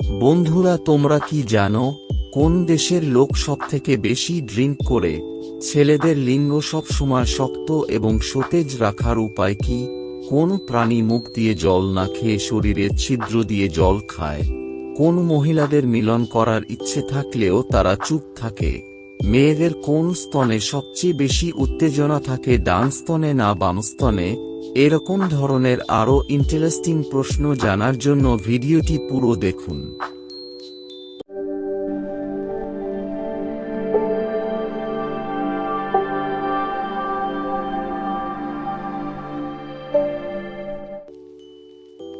বন্ধুরা, তোমরা কি জানো কোন দেশের লোক সবথেকে বেশি ড্রিঙ্ক করে? ছেলেদের লিঙ্গ সবসময় শক্ত এবং সতেজ রাখার উপায় কি? কোন প্রাণী মুখ দিয়ে জল না খেয়ে শরীরের ছিদ্র দিয়ে জল খায়? কোন মহিলাদের মিলন করার ইচ্ছে থাকলেও তারা চুপ থাকে? মেয়েদের কোন স্তনে সবচেয়ে বেশি উত্তেজনা থাকে, ডান স্তনে না বাম স্তনে? এরকম ধরনের আরও ইন্টারেস্টিং প্রশ্ন জানার জন্য ভিডিওটি পুরো দেখুন।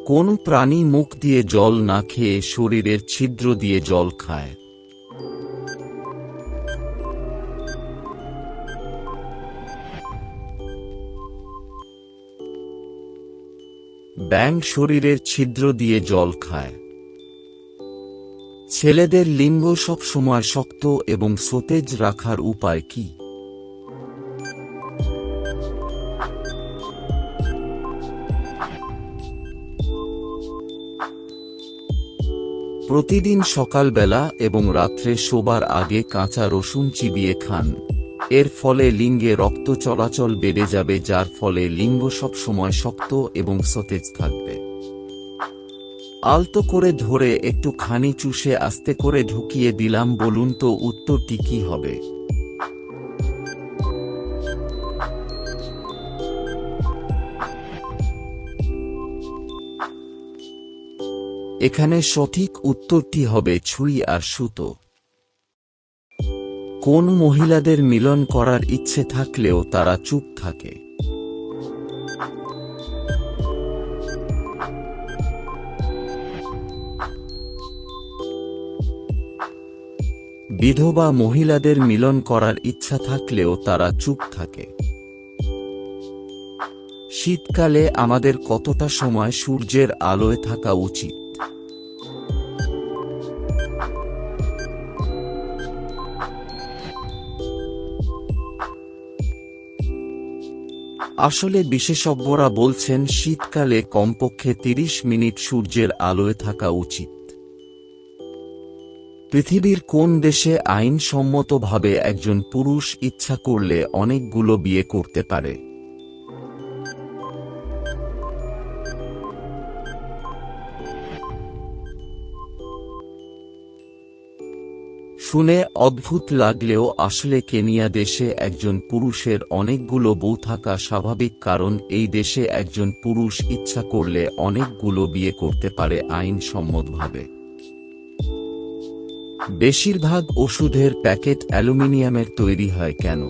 কোন প্রাণী মুখ দিয়ে জল না খেয়ে শরীরের ছিদ্র দিয়ে জল খায়? ব্যাঙ শরীরের ছিদ্র দিয়ে জল খায়। ছেলেদের লিঙ্গ সবসময় শক্ত এবং সতেজ রাখার উপায় কি? প্রতিদিন সকালবেলা এবং রাত্রে শোবার আগে কাঁচা রসুন চিবিয়ে খান। এর ফলে লিঙ্গে রক্ত চলাচল বেড়ে যাবে, যার ফলে লিঙ্গ সবসময় শক্ত এবং সতেজ থাকবে। আলতো করে ধরে একটু খানি চুষে আস্তে করে ঢুকিয়ে দিলাম, বলুন তো উত্তরটি কি হবে? এখানে সঠিক উত্তরটি হবে ছুরি আর সুতো। কোন মহিলাদের মিলন করার ইচ্ছে থাকলেও তারা চুপ থাকে? বিধবা মহিলাদের মিলন করার ইচ্ছা থাকলেও তারা চুপ থাকে। শীতকালে আমাদের কতটা সময় সূর্যের আলোয় থাকা উচিত? আসলে বিশেষজ্ঞরা বলছেন শীতকালে কমপক্ষে 30 মিনিট সূর্যের আলোয় থাকা উচিত। পৃথিবীর কোন দেশে আইনসম্মতভাবে একজন পুরুষ ইচ্ছা করলে অনেকগুলো বিয়ে করতে পারে? শুনে অদ্ভুত লাগলেও আসলে কেনিয়া দেশে একজন পুরুষের অনেকগুলো বউ থাকা স্বাভাবিক, কারণ এই দেশে একজন পুরুষ ইচ্ছা করলে অনেকগুলো বিয়ে করতে পারে আইনসম্মতভাবে। বেশিরভাগ ওষুধের প্যাকেট অ্যালুমিনিয়ামের তৈরি হয় কেন?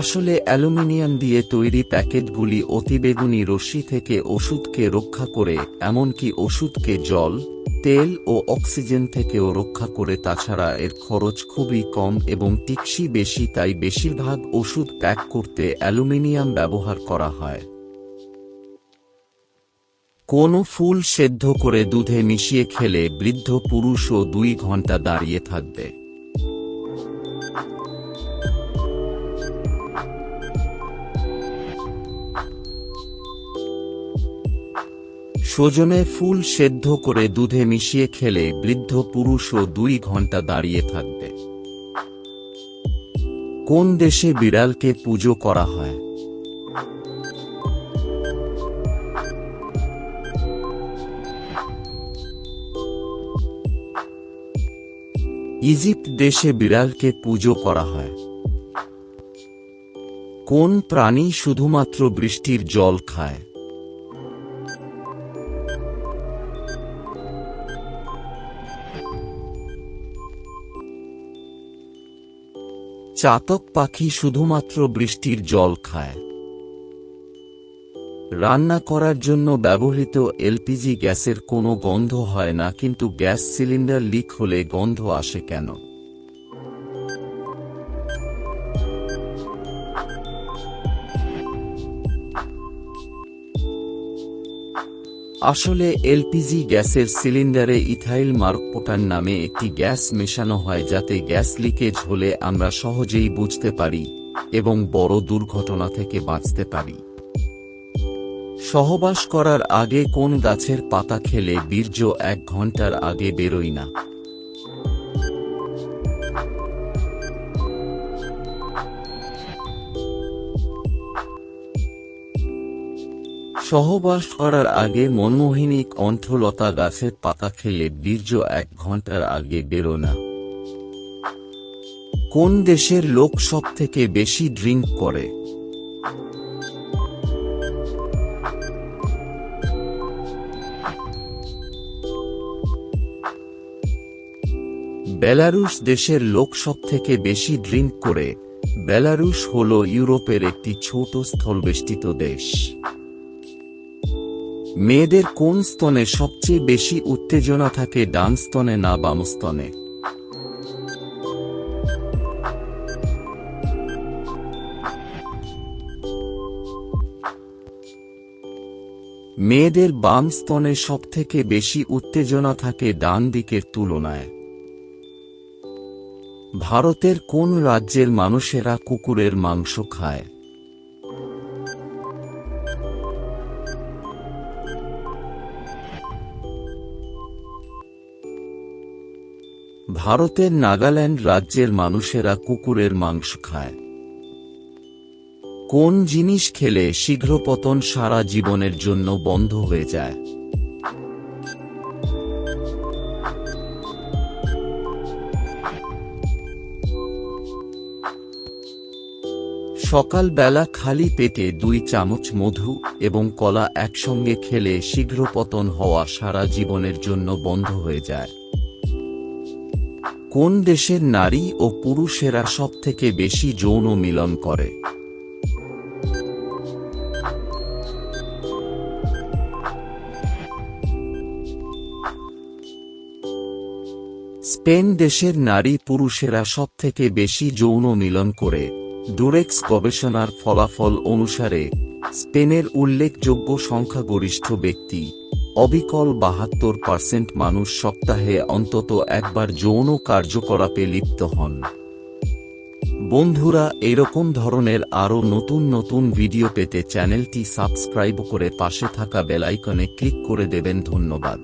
আসলে অ্যালুমিনিয়াম দিয়ে তৈরি প্যাকেটগুলি অতিবেগুনি রশ্মি থেকে ওষুধকে রক্ষা করে, এমনকি ওষুধকে জল, তেল ও অক্সিজেন থেকেও রক্ষা করে। তাছাড়া এর খরচ খুবই কম এবং টিকসই বেশি, তাই বেশিরভাগ ওষুধ প্যাক করতে অ্যালুমিনিয়াম ব্যবহার করা হয়। কোন ফুল সেদ্ধ করে দুধে মিশিয়ে খেলে বৃদ্ধ পুরুষও 2 ঘন্টা দাঁড়িয়ে থাকবে? সজনে ফুল সেদ্ধ করে দুধে মিশিয়ে খেলে বৃদ্ধ পুরুষও 2 ঘন্টা দাঁড়িয়ে থাকবে। কোন দেশে বিড়ালকে পুজো করা হয়? ইজিপ্ট দেশে বিড়ালকে পুজো করা হয়। কোন প্রাণী শুধুমাত্র বৃষ্টির জল খায়? চাতক পাখি শুধুমাত্র বৃষ্টির জল খায়। রান্না করার জন্য ব্যবহৃত এলপিজি গ্যাসের কোনো গন্ধ হয় না, কিন্তু গ্যাস সিলিন্ডার লিক হলে গন্ধ আসে কেন? আসলে এলপিজি গ্যাসের সিলিন্ডারে ইথাইল মার্কপোটান নামে একটি গ্যাস মেশানো হয়, যাতে গ্যাস লিকেজ হলে আমরা সহজেই বুঝতে পারি এবং বড় দুর্ঘটনা থেকে বাঁচতে পারি। সহবাস করার আগে কোন গাছের পাতা খেলে বীর্য 1 ঘন্টার আগে বেরোয় না? সহবাস করার আগে মনমোহিনী কণ্ঠলতা গাছের পাতা খেলে বীর্য 1 ঘন্টার আগে বেরো না? কোন দেশের লোক সবথেকে বেশি ড্রিঙ্ক করে? বেলারুশ দেশের লোক সবথেকে বেশি ড্রিঙ্ক করে। বেলারুশ হল ইউরোপের একটি ছোট স্থলবেষ্টিত দেশ। মেয়েদের কোন স্তনে সবচেয়ে বেশি উত্তেজনা থাকে, ডান স্তনে না বাম স্তনে? মেয়েদের বাম স্তনে সবথেকে বেশি উত্তেজনা থাকে ডান দিকের তুলনায়। ভারতের কোন রাজ্যের মানুষেরা কুকুরের মাংস খায়? ভারতের নাগাল্যান্ড রাজ্যের মানুষেরা কুকুরের মাংস খায়। কোন জিনিস খেলে শীঘ্র পতন সারা জীবনের জন্য বন্ধ হয়ে যায়? সকালবেলা খালি পেটে 2 চামচ মধু এবং কলা একসঙ্গে খেলে শীঘ্র পতন হওয়া সারা জীবনের জন্য বন্ধ হয়ে যায়। কোন দেশের নারী ও পুরুষেরা সবথেকে বেশি যৌন মিলন করে? স্পেন দেশের নারী পুরুষেরা সবথেকে বেশি যৌন মিলন করে। ডুরেক্স গবেষণার ফলাফল অনুসারে স্পেনের উল্লেখযোগ্য সংখ্যাগরিষ্ঠ ব্যক্তি, অবিকল 72% মানুষ সপ্তাহে অন্তত একবার যৌন কার্যকলাপে লিপ্ত হন। বন্ধুরা, এরকম ধরনের আরও নতুন নতুন ভিডিও পেতে চ্যানেলটি সাবস্ক্রাইব করে পাশে থাকা বেল আইকনে ক্লিক করে দেবেন। ধন্যবাদ।